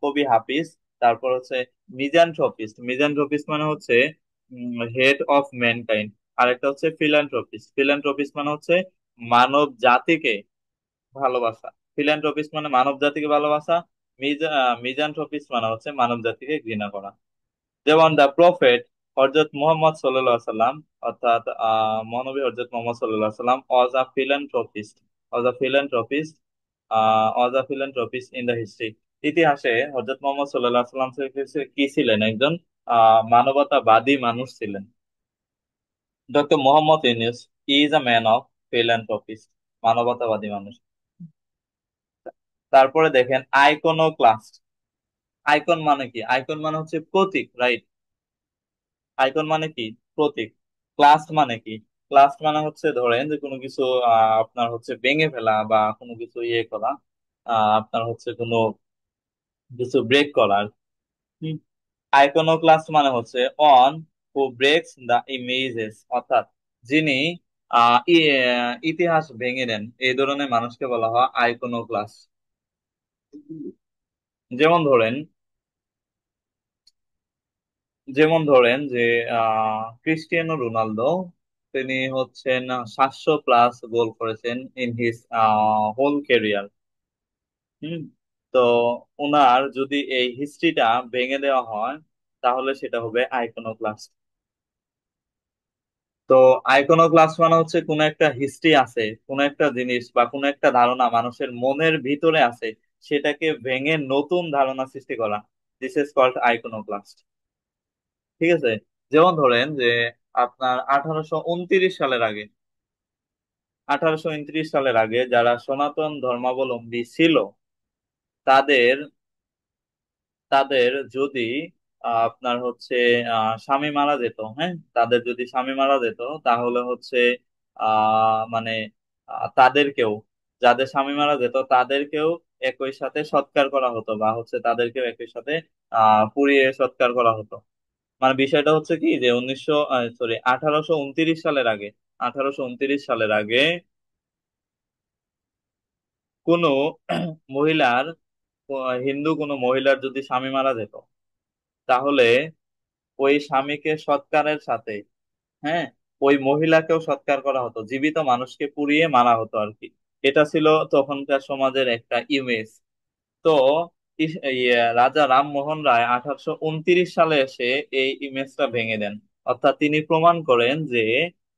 Speaker 1: কবি হাফিজ। তারপর হচ্ছে মিজানথ্রপিস্ট। মিজানথ্রপিস্ট মানে হচ্ছে হেড অফ ম্যানকাইন্ড। আর একটা হচ্ছে ফিলান্থ্রপিস্ট। ফিলান্থ্রপিস্ট মানে হচ্ছে মানব জাতিকে ভালোবাসা। ফিলান্থ্রপিস্ট মানে মানব জাতিকে ভালোবাসা। মিজানথ্রপিস্ট মানে হচ্ছে মানব জাতিকে ঘৃণা করা। যেমন দ্য প্রফেট হযরত মুহাম্মদ সাল্লাল্লাহু আলাইহি সাল্লাম, অর্থাৎ মহানবী হযরত মুহাম্মদ সাল্লাল্লাহু আলাইহি সাল্লাম was a philanthropist, was a philanthropist, was a philanthropist in the history. ইতিহাসে হযরত মুহাম্মদ সাল্লাল্লাহু আলাইহি সাল্লাম কি ছিলেন? একজন মানবতাবাদী মানুষ ছিলেন। Doctor Mohammad Yunus is a man of philanthropist, মানবতাবাদী মানুষ। তারপরে দেখেন আইকনোক্লাস্ট। আইকন মানে কি? আইকন মানে হচ্ছে প্রতীক, রাইট? আইকন মানে কি? প্রতীক। ক্লাস মানে কি? ক্লাস মানে হচ্ছে ধরেন যে কোনো কিছু আপনার হচ্ছে ভেঙে ফেলা বা কোনো কিছু ইয়ে করা, আপনার হচ্ছে কোনো কিছু ব্রেক করার। আইকনোক্লাস্ট মানে হচ্ছে অন হু ব্রেকস দ্য ইমেজেস, অর্থাৎ যিনি ইতিহাস ভেঙে দেন, এই ধরনের মানুষকে বলা হয় আইকনোক্লাস্ট। যেমন ধরেন যেমন ধরেন যে ক্রিস্টিয়ানো রোনালদো, তিনি হচ্ছেন 700+ গোল করেছেন ইন হিজ হোল ক্যারিয়ার। হুম। তো ওনার যদি এই হিস্ট্রিটা ভেঙে দেওয়া হয় তাহলে সেটা হবে আইকনোক্লাস্ট। তো আইকনোক্লাস্ট মানে হচ্ছে কোন একটা হিস্ট্রি আছে, কোন একটা জিনিস বা কোন একটা ধারণা মানুষের মনের ভিতরে আছে, সেটাকে ভেঙে নতুন ধারণা সৃষ্টি করা। This is called iconoclast. ঠিক আছে। যেমন ধরেন যে আপনার 1829 সালের আগে যারা সনাতন ধর্মাবলম্বী ছিল, তাদের তাদের যদি আপনার হচ্ছে স্বামী মারা যেত, হ্যাঁ, তাদের যদি স্বামী মারা যেত তাহলে হচ্ছে মানে তাদেরকেও, যাদের স্বামী মারা যেত তাদেরকেও একই সাথে সৎকার করা হতো, বা হচ্ছে তাদেরকেও একই সাথে পুড়িয়ে সৎকার করা হতো। মানে বিষয়টা হচ্ছে কি যে 1829 সালের আগে, 1829 সালের আগে কোনো মহিলার, হিন্দু কোনো মহিলার যদি স্বামী মারা যেত, তাহলে ওই স্বামীকে সৎকারের সাথে, হ্যাঁ, ওই মহিলাকেও সৎকার করা হতো, জীবিত মানুষকে পুড়িয়ে মারা হতো আর কি। এটা ছিল তখনকার সমাজের একটা ইমেজ। তো রাজা রামমোহন রায় 1829 সালে এসে এই ইমেজটা ভেঙে দেন। অর্থাৎ তিনি প্রমাণ করেন যে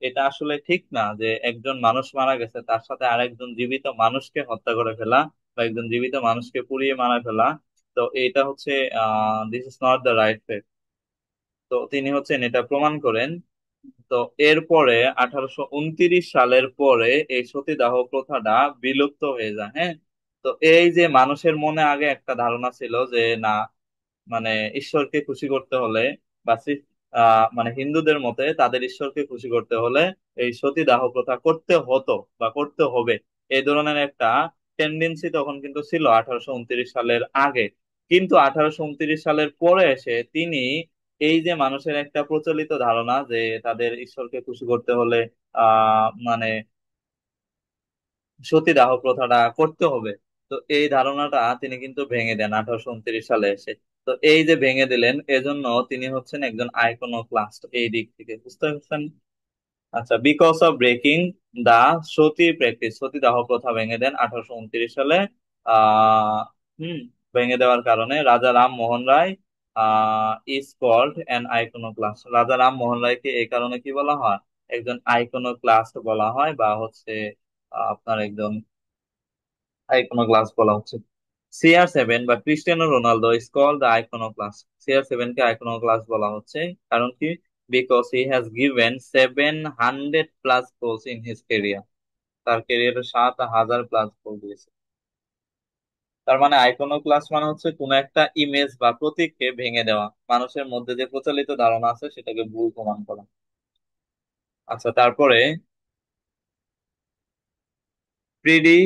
Speaker 1: এটা আসলে ঠিক না যে একজন মানুষ মারা গেছে তার সাথে আরেকজন জীবিত মানুষকে হত্যা করে ফেলা, বা একজন জীবিত মানুষকে পুড়িয়ে মারা ফেলা। তো এটা হচ্ছে this is not the right. তো তিনি হচ্ছেন এটা প্রমাণ করেন। তো এরপরে 1829 সালের পরে এই সতীদাহ প্রথাটা বিলুপ্ত হয়ে যায়। হ্যাঁ। তো এই যে মানুষের মনে আগে একটা ধারণা ছিল যে না, মানে ঈশ্বরকে খুশি করতে হলে বা মানে হিন্দুদের মতে তাদের ঈশ্বরকে খুশি করতে হলে এই সতীদাহ প্রথা করতে হতো বা করতে হবে, এই ধরনের একটা টেন্ডেন্সি তখন কিন্তু ছিল 1829 সালের আগে। কিন্তু 1829 সালের পরে এসে তিনি এই যে মানুষের একটা প্রচলিত ধারণা যে তাদের ঈশ্বরকে খুশি করতে হলে মানে সতীদাহ প্রথাটা করতে হবে, তো এই ধারণাটা তিনি কিন্তু ভেঙে দেন 1829 সালে এসে। তো এই যে ভেঙে দিলেন, এজন্য তিনি হচ্ছেন একজন আইকনোক্লাস্ট এই দিক থেকে, বুঝতে পারছেন? আচ্ছা, because of breaking the sati practice, সতীদাহ প্রথা ভেঙে দেন 1829 সালে। আহ হুম ভেঙে দেওয়ার কারণে রাজা রাম মোহন রায় ইজ কল্ড অ্যান আইকনোক্লাস্ট। রাজা রাম মোহন রায়কে এই কারণে কি বলা হয়? একজন আইকনোক্লাস্ট বলা হয়, বা হচ্ছে আপনার একজন আইকনোক্লাস্ট বলা হচ্ছে। CR7 বা Cristiano Ronaldo is called the iconoclast. CR7 কে আইকনোক্লাস্ট বলা হচ্ছে, কারণ কি? Because he has given 700+ goals in his career. তার ক্যারিয়ারে 7,000+ গোল দিয়েছে। তার মানে আইকনোক্লাস্ট মানে হচ্ছে কোন একটা ইমেজ বা প্রতীককে ভেঙে দেওয়া, মানুষের মধ্যে যে প্রচলিত ধারণা আছে সেটাকে ভুল প্রমাণ করা। আচ্ছা, তারপরে প্রিডি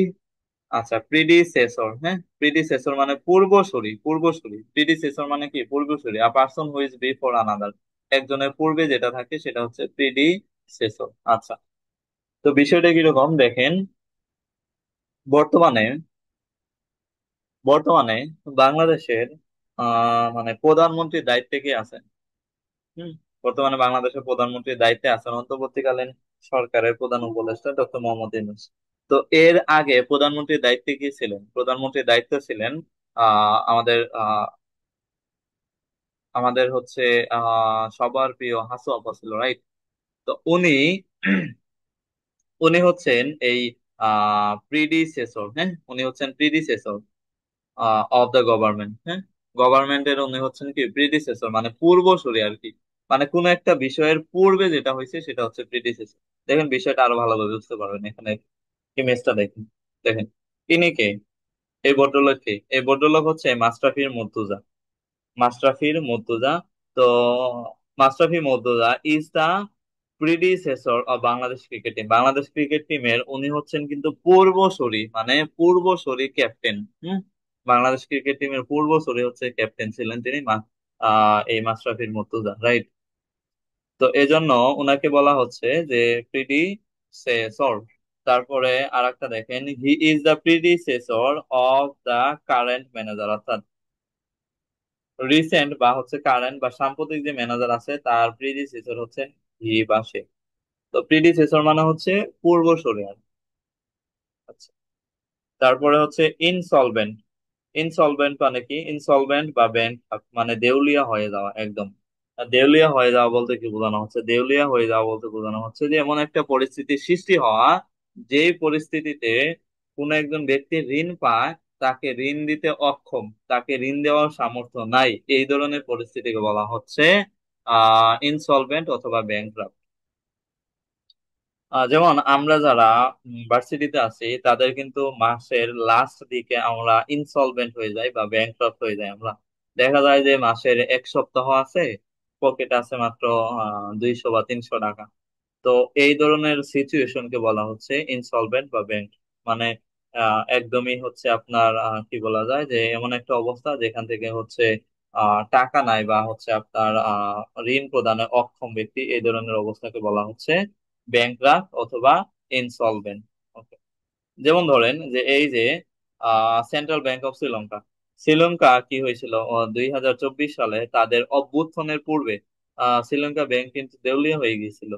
Speaker 1: আচ্ছা, প্রিডিসেসর। হ্যাঁ, প্রিডিসেসর মানে পূর্বসূরি। পূর্বসূরি, প্রিডিসেসর মানে কি? পূর্বসূরি। A person who is before another, একজনের পূর্বে যেটা থাকে সেটা হচ্ছে প্রিডিসেসর। আচ্ছা, তো বিষয়টা কিরকম দেখেন। বর্তমানে বর্তমানে বাংলাদেশের মানে প্রধানমন্ত্রীর দায়িত্বে কে আছেন? হুম বর্তমানে বাংলাদেশের প্রধানমন্ত্রীর দায়িত্বে আছেন অন্তর্বর্তীকালীন সরকারের প্রধান উপদেষ্টা ডক্টর মোহাম্মদ ইউনূস। তো এর আগে প্রধানমন্ত্রীর দায়িত্বে কি ছিলেন? প্রধানমন্ত্রীর দায়িত্ব ছিলেন আমাদের হচ্ছে সবার প্রিয় হাসু আপা ছিল, রাইট? তো উনি উনি হচ্ছেন এই প্রিডিসেসর। হ্যাঁ, উনি হচ্ছেন প্রিডিসেসর অফ দ্য গভর্নমেন্ট। হ্যাঁ, গভর্নমেন্টের উনি হচ্ছেন কি? প্রিডিসেসর মানে পূর্বসূরি আর কি। মানে কোন একটা বিষয়ের পূর্বে যেটা হয়েছে সেটা হচ্ছে প্রিডিসেসর। দেখেন, বিষয়টা আরো ভালোভাবে বুঝতে পারবেন এখানে। ইমেজটা দেখেন। দেখেন, ইনি কে? এই ভদ্রলোক কে? এই ভদ্রলোক হচ্ছে মাশরাফির মুর্তজা। মাশরাফির মুর্তজা। তো Mashrafe Mortaza is the predecessor of Bangladesh cricket team. Bangladesh cricket টিমের উনি হচ্ছেন কিন্তু পূর্বসূরি, মানে পূর্বসূরি ক্যাপ্টেন। হুম বাংলাদেশ ক্রিকেট টিমের পূর্বসূরি হচ্ছে ক্যাপ্টেন ছিলেন তিনি, এই মাশরাফির মুর্তজা, রাইট? তো এজন্য উনাকে বলা হচ্ছে যে প্রিডিসেসর। তারপরে আর একটা দেখেন, he is the predecessor of the current manager, অর্থাৎ রিসেন্ট বা হচ্ছে কারেন্ট বা সাম্প্রতিক যে ম্যানেজার আছে তার প্রিডিসেসর হচ্ছে হি বা সে। তো প্রিডিসেসর মানে হচ্ছে পূর্বসূরি আর কি। আচ্ছা, তারপরে হচ্ছে ইনসলভেন্ট। ইনসলভেন্ট মানে কি? ইনসলভেন্ট বা ব্যাংক মানে দেউলিয়া হয়ে যাওয়া একদম। আর দেউলিয়া হয়ে যাওয়া বলতে কি বোঝানো হচ্ছে? দেউলিয়া হয়ে যাওয়া বলতে বোঝানো হচ্ছে যে এমন একটা পরিস্থিতির সৃষ্টি হওয়া, যেই পরিস্থিতিতে কোন একজন ব্যক্তি ঋণ পায়, তাকে ঋণ দিতে অক্ষম, তাকে ঋণ দেওয়ার সামর্থ্য নাই, এই ধরনের পরিস্থিতিকে বলা হচ্ছে ইনসলভেন্ট অথবা ব্যাংকরাপ্ট। যেমন আমরা যারা ভার্সিটিতে আছি তাদের কিন্তু মাসের লাস্ট দিকে আমরা ইনসলভেন্ট হয়ে যাই বা ব্যাংক্রাফট হয়ে যাই আমরা। দেখা যায় যে মাসের 1 সপ্তাহ আছে, পকেটে আছে মাত্র 200 বা 300 টাকা। তো এই ধরনের সিচুয়েশনকে বলা হচ্ছে ইনসলভেন্ট বা ব্যাংক। মানে একদমই হচ্ছে আপনার কি বলা যায় যে এমন একটা অবস্থা যেখান থেকে হচ্ছে টাকা নাই বা হচ্ছে আপনার ঋণ প্রদানে অক্ষম ব্যক্তি, এই ধরনের অবস্থাকে বলা হচ্ছে ব্যাংকরাপ্ট অথবা ইনসলভেন্ট। ওকে। যেমন ধরেন যে এই যে central bank of Sri Lanka. Sri Lanka কি হয়েছিল 2024 সালে তাদের অভ্যুত্থানের পূর্বে শ্রীলঙ্কা ব্যাংক কিন্তু দেউলিয়া হয়ে গিয়েছিল,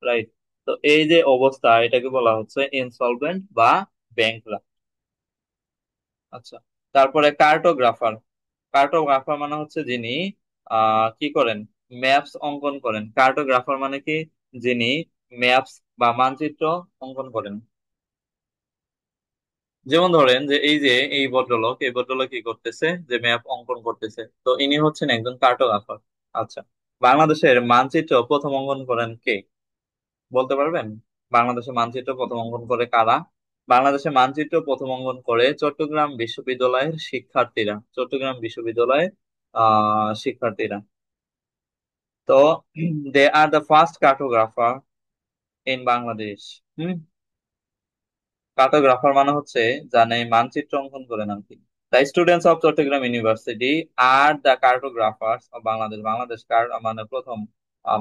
Speaker 1: রাইট? তো এই যে অবস্থা এটাকে বলা হচ্ছে ইনসলভেন্ট বা ব্যাংকরাপ্ট। আচ্ছা, তারপরে কার্টোগ্রাফার। কার্টোগ্রাফার মানে হচ্ছে যিনি কি করেন? ম্যাপস অঙ্কন করেন। কার্টোগ্রাফার মানে কি? যিনি ম্যাপস বা মানচিত্র অঙ্কন করেন। যেমন ধরেন যে এই ভদ্রলোক কি করতেছে? যে ম্যাপ অঙ্কন করতেছে, তো ইনি হচ্ছেন একজন কার্টোগ্রাফার। আচ্ছা, বাংলাদেশের মানচিত্র প্রথম অঙ্কন করেন কে? বলতে পারবেন? বাংলাদেশের মানচিত্র প্রথম অঙ্কন করে কারা? বাংলাদেশের মানচিত্র প্রথম অঙ্কন করে চট্টগ্রাম বিশ্ববিদ্যালয়ের শিক্ষার্থীরা। চট্টগ্রাম বিশ্ববিদ্যালয়ের শিক্ষার্থীরা। তো they are the first cartographer in Bangladesh. হুম কার্টোগ্রাফার মানে হচ্ছে জানে মানচিত্র অঙ্কন করেন আর কি। The students of Chittagong university are the cartographers of Bangladesh. Bangladesh মানে প্রথম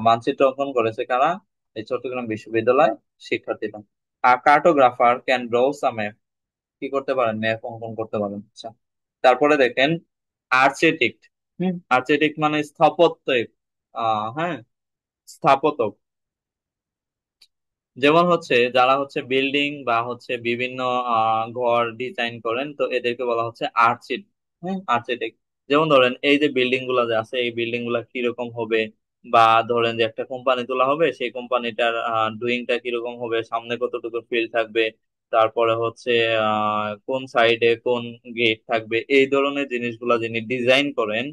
Speaker 1: মানচিত্র অঙ্কন করেছে কারা? এই চট্টগ্রাম বিশ্ববিদ্যালয় শিক্ষার্থীরা। আর cartographer can draws a map. কি করতে পারেন? ম্যাপ অঙ্কন করতে পারেন। আচ্ছা, তারপরে দেখেন আর্চিটেক্ট। আর্চিটেক্ট মানে স্থাপত্যিক। হ্যাঁ, স্থাপত্যক। যেমন হচ্ছে যারা হচ্ছে বিল্ডিং বা হচ্ছে বিভিন্ন ঘর ডিজাইন করেন, তো এদেরকে বলা হচ্ছে আর্চিটেক্ট। যেমন ধরেন এই যে বিল্ডিং গুলা যে আছে, এই বিল্ডিং গুলা কিরকম হবে, বা ধরেন যে একটা কোম্পানি তোলা হবে, সেই কোম্পানিটার ডুইংটা কিরকম হবে, সামনে কতটুকু ফিল্ড থাকবে, তারপরে হচ্ছে কোন সাইডে কোন গেট থাকবে, এই ধরনের জিনিসগুলো যিনি ডিজাইন করেন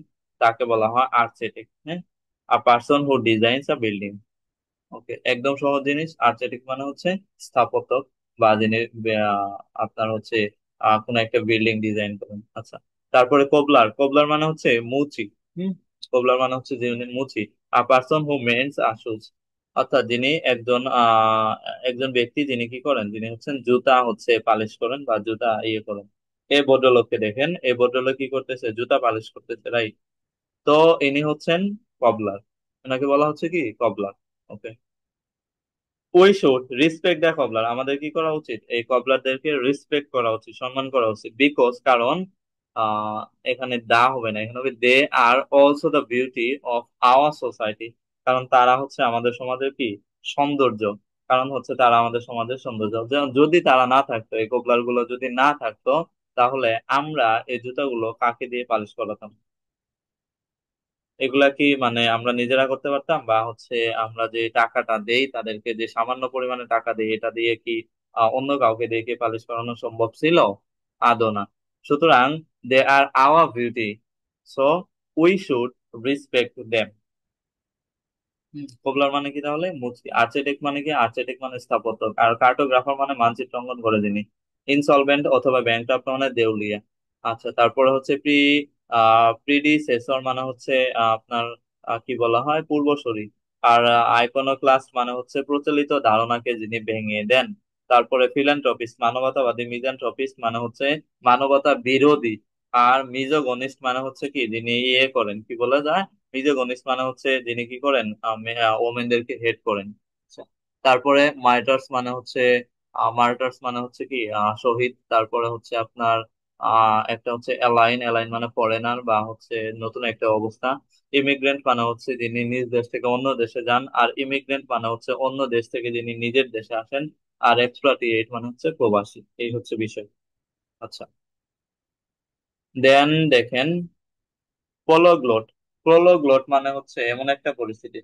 Speaker 1: তাকে বলা হয় আর্কিটেক্ট। হ্যাঁ, a person who designs a building. Okay, একদম সহজ জিনিস। আর্কিটেক্ট মানে হচ্ছে স্থাপত্যক, বা যিনি আপনার হচ্ছে কোন একটা বিল্ডিং ডিজাইন করেন। আচ্ছা, তারপরে কোবলার। কোবলার মানে হচ্ছে মুচি। হুম, কোবলার মানে হচ্ছে যিনি মুচি। আ পার্সন হু মেন্টস শুজ, অর্থাৎ যিনি একজন ব্যক্তি যিনি কি করেন, যিনি হচ্ছেন জুতা হচ্ছে পালিশ করেন বা জুতা ইয়ে করেন। এই ভদ্রলোককে দেখেন, এই ভদ্রলোক কি করতেছে, জুতা পালিশ করতেছে, রাইট? তো ইনি হচ্ছেন কবলার, ওনাকে বলা হচ্ছে কি কবলার। ওকে, উই শুড রেসপেক্ট দ্য কবলার, আমাদের কি করা উচিত, এই কবলারদেরকে রেসপেক্ট করা উচিত, সম্মান করা উচিত। বিকজ, কারণ আহ এখানে দা হবে না, এখানে হবে they are also the beauty of our society, কারণ তারা হচ্ছে আমাদের সমাজের কি সৌন্দর্য। কারণ হচ্ছে তারা আমাদের সমাজের সৌন্দর্য। যদি তারা না থাকতো, এই কবলার গুলো যদি না থাকতো, তাহলে আমরা এই জুতাগুলো কাকে দিয়ে পালিশ করাতাম? এগুলা কি মানে আমরা নিজেরা করতে পারতাম, বা হচ্ছে আমরা যে টাকাটা দেই তাদেরকে, যে সামান্য পরিমাণে টাকা দেই, এটা দিয়ে কি অন্য কাউকে দিয়ে কি পালিশ করানো সম্ভব ছিল? আদৌ না। সুতরাং they are our beauty, so we should respect them. Cobbler মানে কি তাহলে? মূর্তি। আর্চিটেক্ট মানে কি? আর্চিটেক্ট মানে স্থাপত্য। আর কার্টোগ্রাফার মানে মানচিত্র অঙ্কন করে যিনি। ইনসলভেন্ট অথবা ব্যাংক্রাফ্ট মানে দেউলিয়া। আচ্ছা, তারপরে হচ্ছে প্রিডিসেসর মানে হচ্ছে আপনার কি বলা হয়, পূর্বসূরি। আর আইকনোক্লাস্ট মানে হচ্ছে প্রচলিত ধারণাকে যিনি ভেঙে দেন। তারপরে ফিলান্থ্রপিস্ট মানবতাবাদী, মিজানথ্রপিস্ট মানে হচ্ছে মানবতা বিরোধী। আর মিজোগনিস্ট মানে হচ্ছে কি, যিনি ইয়ে করেন, কি বলা যায়, মিজোগনিস্ট মানে হচ্ছে যিনি কি করেন, ওমেনদেরকে হেট করেন। আচ্ছা, তারপরে মার্টার্স মানে হচ্ছে কি শহীদ। তারপরে হচ্ছে আপনার একটা হচ্ছে অ্যালাইন, অ্যালাইন মানে ফরেনার বা হচ্ছে নতুন একটা অবস্থা। ইমিগ্রেন্ট মানে হচ্ছে যিনি নিজ দেশ থেকে অন্য দেশে যান। আর ইমিগ্রেন্ট মানে হচ্ছে অন্য দেশ থেকে যিনি নিজের দেশে আসেন। আর এক্সপ্যাট্রিয়েট মানে হচ্ছে প্রবাসী। এই হচ্ছে বিষয়। আচ্ছা, দেন দেখেন পলগ্লট। পলগ্লট মানে হচ্ছে এমন একটা পরিস্থিতি,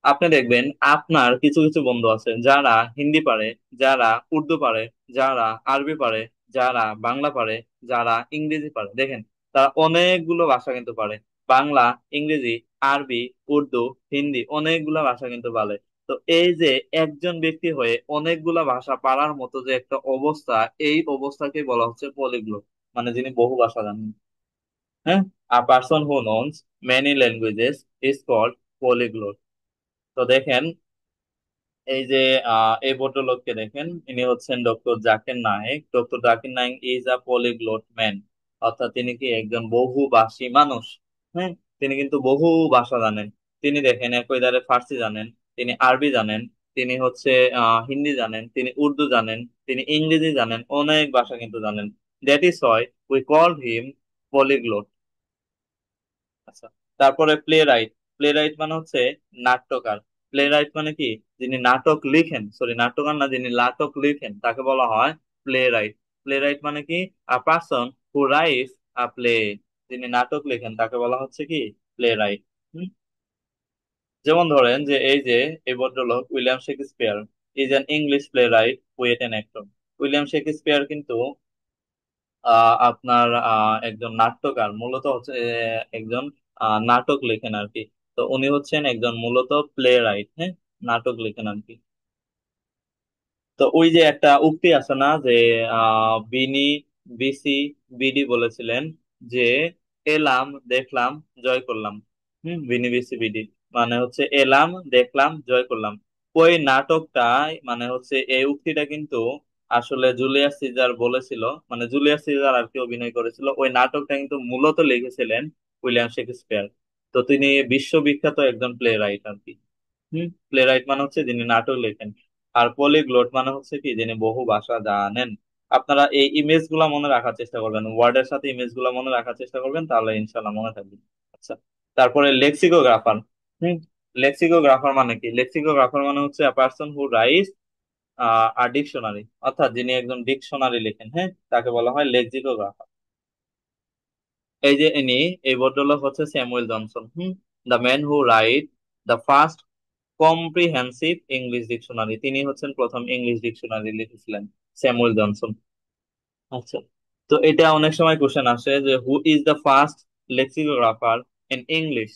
Speaker 1: আপনি দেখবেন আপনার কিছু কিছু বন্ধু আছে যারা হিন্দি পারে, যারা উর্দু পারে, যারা আরবি পারে, যারা বাংলা পারে, যারা ইংরেজি পারে। দেখেন, তারা অনেকগুলো ভাষা কিন্তু পারে। বাংলা, ইংরেজি, আরবি, উর্দু, হিন্দি, অনেকগুলো ভাষা কিন্তু পারে। তো এই যে একজন ব্যক্তি হয়ে অনেকগুলা ভাষা পারার মতো যে একটা অবস্থা, এই অবস্থাকে বলা হচ্ছে পলিগ্লট, মানে যিনি বহু ভাষা জানেন। হ্যাঁ, a person who knows many languages is called polyglot. তো দেখেন, এই যে এই ভদ্রলোককে দেখেন, ইনি হচ্ছেন doctor Zakir Naik. Doctor Zakir Naik is a polyglot man, অর্থাৎ তিনি কি একজন বহুভাষী মানুষ। হ্যাঁ, তিনি কিন্তু বহু ভাষা জানেন। তিনি দেখেন একই ধারে ফার্সি জানেন, তিনি আরবি জানেন, তিনি হচ্ছে হিন্দি জানেন, তিনি উর্দু জানেন, তিনি ইংরেজি জানেন, অনেক ভাষা কিন্তু জানেন। That is why we call him polyglot. আচ্ছা, তারপরে প্লে রাইট। প্লে রাইট মানে হচ্ছে নাট্যকার। প্লে রাইট মানে কি, যিনি নাটক লিখেন, সরি নাট্যকার না, যিনি নাটক লিখেন তাকে বলা হয় প্লে রাইট। প্লে রাইট মানে কি, আ person who writes a play, যিনি নাটক লিখেন তাকে বলা হচ্ছে কি প্লে রাইট। যেমন ধরেন যে এই ভদ্রলোক William Shakespeare is an English play right, poet and actor. William Shakespeare কিন্তু আপনার একজন নাট্যকার, মূলত হচ্ছে একজন নাটক লেখেন আর কি। তো উনি হচ্ছেন একজন মূলত প্লে রাইট। হ্যাঁ, নাটক লেখেন আর কি। তো ওই যে একটা উক্তি আছে না যে বিনি বিসি বিডি বলেছিলেন যে এলাম, দেখলাম, জয় করলাম। বিনি বিসি বিডি মানে হচ্ছে এলাম, দেখলাম, জয় করলাম। ওই নাটকটাই মানে হচ্ছে এই উক্তিটা কিন্তু আসলে জুলিয়াস সিজার বলেছিল, মানে জুলিয়াস সিজার আর কি অভিনয় করেছিল। ওই নাটকটা কিন্তু মূলত লিখেছিলেন উইলিয়াম শেক্সপিয়ার। তো তিনি বিশ্ববিখ্যাত একজন প্লে রাইট আর কি। প্লে রাইট মানে হচ্ছে যিনি নাটক লেখেন। আর পলিগ্লট মানে হচ্ছে কি, যিনি বহু ভাষা জানেন। আপনারা এই ইমেজ গুলা মনে রাখার চেষ্টা করবেন, ওয়ার্ডের সাথে ইমেজ গুলা মনে রাখার চেষ্টা করবেন, তাহলে ইনশাল্লাহ মনে থাকবে। আচ্ছা, তারপরে লেক্সিকোগ্রাফার। হুম, লেক্সিকোগ্রাফার মানে কি? লেক্সিকোগ্রাফার মানে হচ্ছে person who writes a dictionary, অর্থাৎ যিনি একজন ডিকশনারি লেখেন, হ্যাঁ, তাকে বলা হয় লেক্সিকোগ্রাফার। এই যে ইনি, এই ভদ্রলোক হচ্ছে Samuel Johnson. The man who write the first comprehensive English dictionary, তিনি হচ্ছেন প্রথম ইংলিশ ডিকশনারি লিখেছিলেন, স্যামুয়েল জনসন। আচ্ছা, তো এটা অনেক সময় কোশ্চেন আসে যে who is the first lexicographer in English.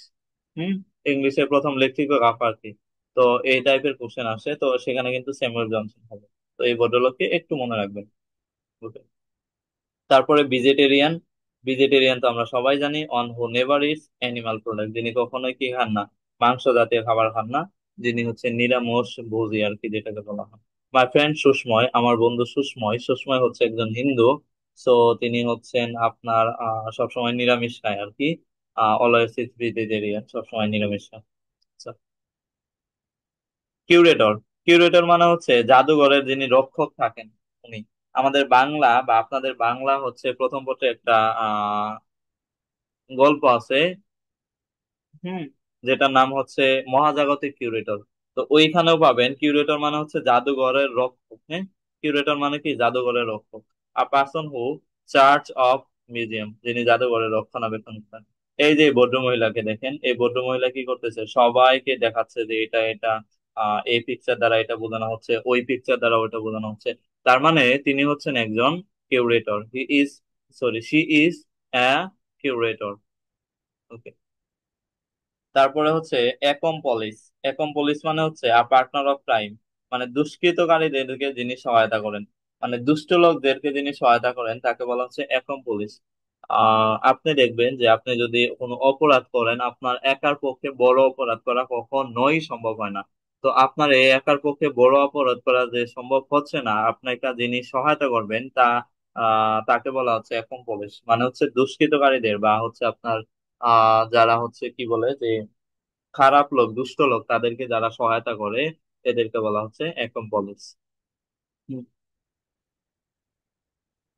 Speaker 1: হুম, ইংলিশের প্রথম লেক্সিকোগ্রাফার কি? তো এই টাইপের কোশ্চেন আসে, তো সেখানে কিন্তু স্যামুয়েল জনসন হবে। তো এই ভদ্রলোককে একটু মনে রাখবেন। Okay. তারপরে ভেজিটেরিয়ান। ভেজিটেরিয়ান তো আমরা সবাই জানি, on who never it's animal product, যিনি কখনোই কি খান না, মাংস জাতীয় খাবার খান না, যিনি হচ্ছে নিরামিষ ভোজী আর কি, যেটাকে বলা হয়। মাই ফ্রেন্ড সুষময়, আমার বন্ধু সুষময়। সুষময় হচ্ছে একজন হিন্দু। সো তিনি হচ্ছেন আপনার সবসময় নিরামিষ খায় আর কি। অলওয়েজ ইজ ভেজিটেরিয়ান, সবসময় নিরামিষ খায়। আচ্ছা, কিউরেটর। কিউরেটর মানে হচ্ছে জাদুঘরের যিনি রক্ষক থাকেন, উনি। আমাদের বাংলা বা আপনাদের বাংলা হচ্ছে প্রথম পত্রে একটা গল্প আছে, হুম, যেটার নাম হচ্ছে মহাজাগতিক কিউরেটর। তো ওইখানেও পাবেন কিউরেটর মানে হচ্ছে জাদুঘরের রক্ষক। হ্যাঁ, কিউরেটর মানে কি, জাদুঘরের রক্ষক। আ person who charge of museum, যিনি জাদুঘরের রক্ষণাবেক্ষণ করেন। এই যে ভদ্র মহিলাকে দেখেন, এই ভদ্র মহিলা কি করতেছে, সবাইকে দেখাচ্ছে যে এটা এটা এই পিকচার দ্বারা এটা বোঝানো হচ্ছে, ওই পিকচার দ্বারা ওইটা বোঝানো হচ্ছে। তার মানে তিনি হচ্ছেন একজন curator. He is, sorry, she is a curator. Okay. তারপরে হচ্ছে একম পলিস। একম পলিস মানে হচ্ছে আ পার্টনার অফ ক্রাইম, মানে দুষ্কৃতকারীদেরকে যিনি সহায়তা করেন, মানে দুষ্ট লোকদেরকে যিনি সহায়তা করেন তাকে বলা হচ্ছে একম পুলিশ। আপনি দেখবেন যে আপনি যদি কোনো অপরাধ করেন, আপনার একার পক্ষে বড় অপরাধ করা কখনোই সম্ভব হয় না। তো আপনার এই একার পক্ষে বড় অপরাধ করা যে সম্ভব হচ্ছে না, আপনাকে যিনি সহায়তা করবেন তাকে বলা হচ্ছে একম পুলিশ, মানে হচ্ছে দুষ্কৃতকারীদের বা হচ্ছে আপনার যারা হচ্ছে কি বলে যে খারাপ লোক, দুষ্ট লোক, তাদেরকে যারা সহায়তা করে এদেরকে বলা হচ্ছে অ্যাকম্পলিস।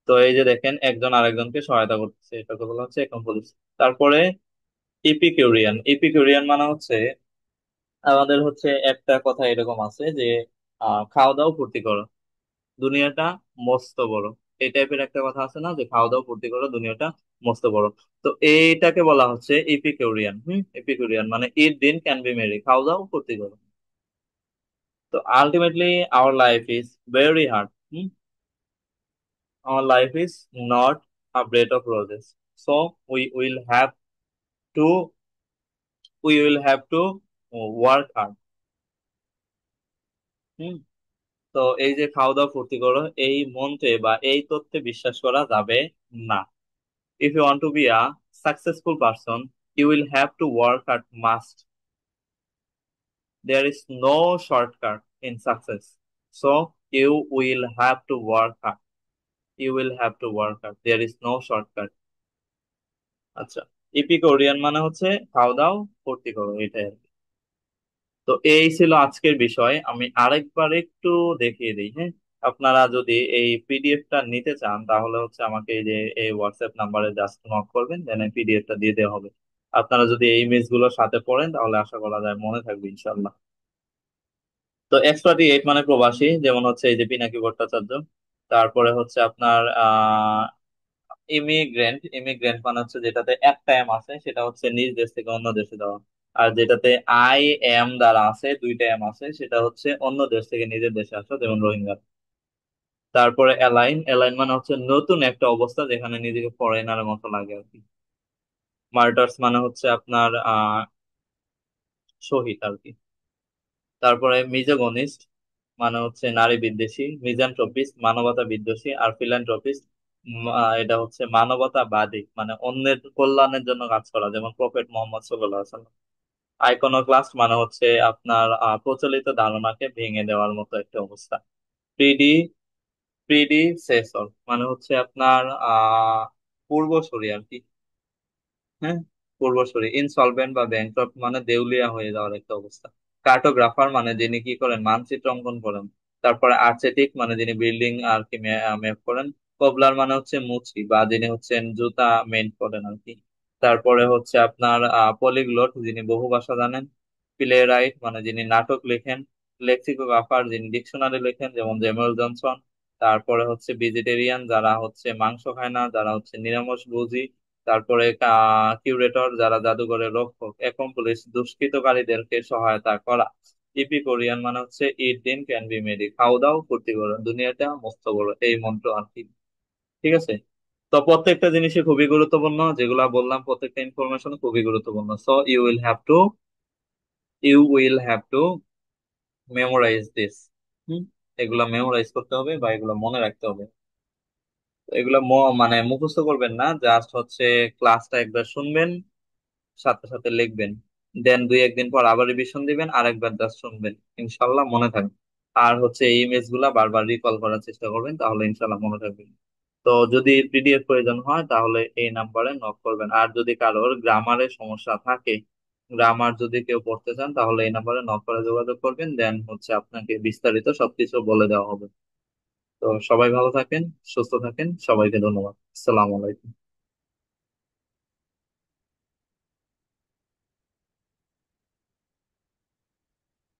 Speaker 1: তো এই যে দেখেন, একজন আরেকজনকে সহায়তা করতেছে, এটাকে বলা হচ্ছে অ্যাকম্পলিস। তারপরে ইপিকিউরিয়ান। ইপিকিউরিয়ান মানে হচ্ছে আমাদের হচ্ছে একটা কথা এরকম আছে যে খাওয়া দাওয়া ফুর্তি করো, দুনিয়াটা মস্ত বড়। এই টাইপের একটা কথা আছে না, যে খাওয়া দাওয়া ফুর্তি করো, দুনিয়াটা মস্ত বড়। তো এইটাকে বলা হচ্ছে ইপিকিউরিয়ান। ইপিকিউরিয়ান মানে ইট দিন ক্যান বি মেরি, খাওয়া দাওয়া ফুর্তি করো। So ultimately, our life is very hard. Our life is not a bed of roses. So to we will have to work hard. হুম। তো এই যে খাওয়া দাওয়া ফুর্তি করো, এই মন্ত্রে বা এই তথ্যে বিশ্বাস করা যাবে না। If you want to be a successful person, you will have to work hard. Must. There is no shortcut in success. So you will have to work hard. You will have to work hard. There is no shortcut. আচ্ছা, ইপিকোরিয়ান মানে হচ্ছে খাওয়া দাও ফুর্তি করো, এটাই আর কি। তো এই ছিল আজকের বিষয়। আমি আরেকবার একটু দেখিয়ে দিই, হ্যাঁ। আপনারা যদি এই পিডিএফটা নিতে চান তাহলে হচ্ছে আমাকে এই যে এই হোয়াটসঅ্যাপ নাম্বারে জাস্ট নক করবেন, দেন এই পিডিএফটা দিয়ে দেওয়া হবে। আপনারা যদি এই ইমেজ গুলোর সাথে পড়েন তাহলে আশা করা যায় মনে থাকবে ইনশাল্লাহ। তো এক্সপার্টি 8 মানে প্রবাসী, যেমন হচ্ছে এই যে পিনাকি ভট্টাচার্য। তারপরে হচ্ছে আপনার ইমিগ্রেন্ট। ইমিগ্রেন্ট মানে হচ্ছে যেটাতে একটা এম আছে, সেটা হচ্ছে নিজ দেশ থেকে অন্য দেশে যাওয়া। আর যেটাতে আই এম দ্বারা আছে, দুইটা এম আছে, সেটা হচ্ছে অন্য দেশ থেকে নিজের দেশে আসা, যেমন রোহিঙ্গা। তারপরে অ্যালাইন। অ্যালাইন মানে হচ্ছে নতুন একটা অবস্থা যেখানে নিজেকে ফরেনারের মতো লাগে আর কি। মার্টার্স মানে হচ্ছে আপনার শহীদ আর কি। তারপরে মিজোগনিস্ট মানে হচ্ছে নারী বিদ্বেষী। মিজানট্রপিস্ট মানবতা বিদ্বেষী। আর ফিলান্থ্রপিস্ট এটা হচ্ছে মানবতাবাদী, মানে অন্যের কল্যাণের জন্য কাজ করা, যেমন প্রফেট মোহাম্মদ সাল্লাল্লাহু আলাইহি ওয়াসাল্লাম। আইকনোক্লাস্ট মানে হচ্ছে আপনার প্রচলিত ধারণাকে ভেঙে দেওয়ার মতো একটা অবস্থা। প্রিডি প্রিডিসেসর মানে হচ্ছে আপনার পূর্বসূরি আর কি। হ্যাঁ, পূর্বসূরি। ইনসলভেন্ট বা ব্যাংক্রাফট মানে দেউলিয়া হয়ে যাওয়ার একটা অবস্থা। কার্টোগ্রাফার মানে যিনি কি করেন, মানচিত্র অঙ্কন করেন। তারপরে আর্চেটিক মানে যিনি বিল্ডিং আর কি ম্যাপ করেন। কবলার মানে হচ্ছে মুচি বা যিনি হচ্ছেন জুতা মেন্ট করেন আর কি। তারপরে হচ্ছে আপনার পলিগ্লট, যিনি বহু ভাষা জানেন। প্লে রাইট মানে যিনি নাটক লেখেন। লেক্সিকোগ্রাফার যিনি ডিকশনারি লেখেন, যেমন স্যামুয়েল জনসন। তারপরে হচ্ছে ভেজিটেরিয়ান, যারা হচ্ছে মাংস খায় না, যারা হচ্ছে নিরামিষ ভোজী। তারপরে কিউরেটর, যারা জাদুঘরের রক্ষক, অ্যাকমপ্লিস, দুষ্কৃতকারীদেরকে সহায়তা করা। ইপিকোরিয়ান মানে হচ্ছে ইট দিন ক্যান বি মেডি, খাও দাও ফুর্তি করো, দুনিয়াটা মস্ত বড়, এই মন্ত্র আর কি। ঠিক আছে। তো প্রত্যেকটা জিনিসই খুবই গুরুত্বপূর্ণ, যেগুলা বললাম প্রত্যেকটা ইনফরমেশন খুবই গুরুত্বপূর্ণ। So you will have to memorise this. এগুলা মেমোরাইজ করতে হবে বা এগুলা মনে রাখতে হবে। তো এগুলা মানে মুখস্থ করবেন না, জাস্ট হচ্ছে ক্লাসটা একবার শুনবেন, সাথে সাথে লিখবেন, দেন 2-1 দিন পর আবার রিভিশন দিবেন, আর একবার জাস্ট শুনবেন, ইনশাল্লাহ মনে থাকবে। আর হচ্ছে এই ইমেজ গুলা বারবার রিকল করার চেষ্টা করবেন, তাহলে ইনশাল্লাহ মনে থাকবে। তো যদি পিডিএফ প্রয়োজন হয় তাহলে এই নাম্বারে নক করবেন। আর যদি কারোর গ্রামারের সমস্যা থাকে, গ্রামার যদি কেউ পড়তে চান, তাহলে এই নাম্বারে নক করে যোগাযোগ করবেন, দেন হচ্ছে আপনাকে বিস্তারিত সবকিছু বলে দেওয়া হবে। তো সবাই ভালো থাকেন, সুস্থ থাকেন, সবাইকে ধন্যবাদ। আসসালামু আলাইকুম।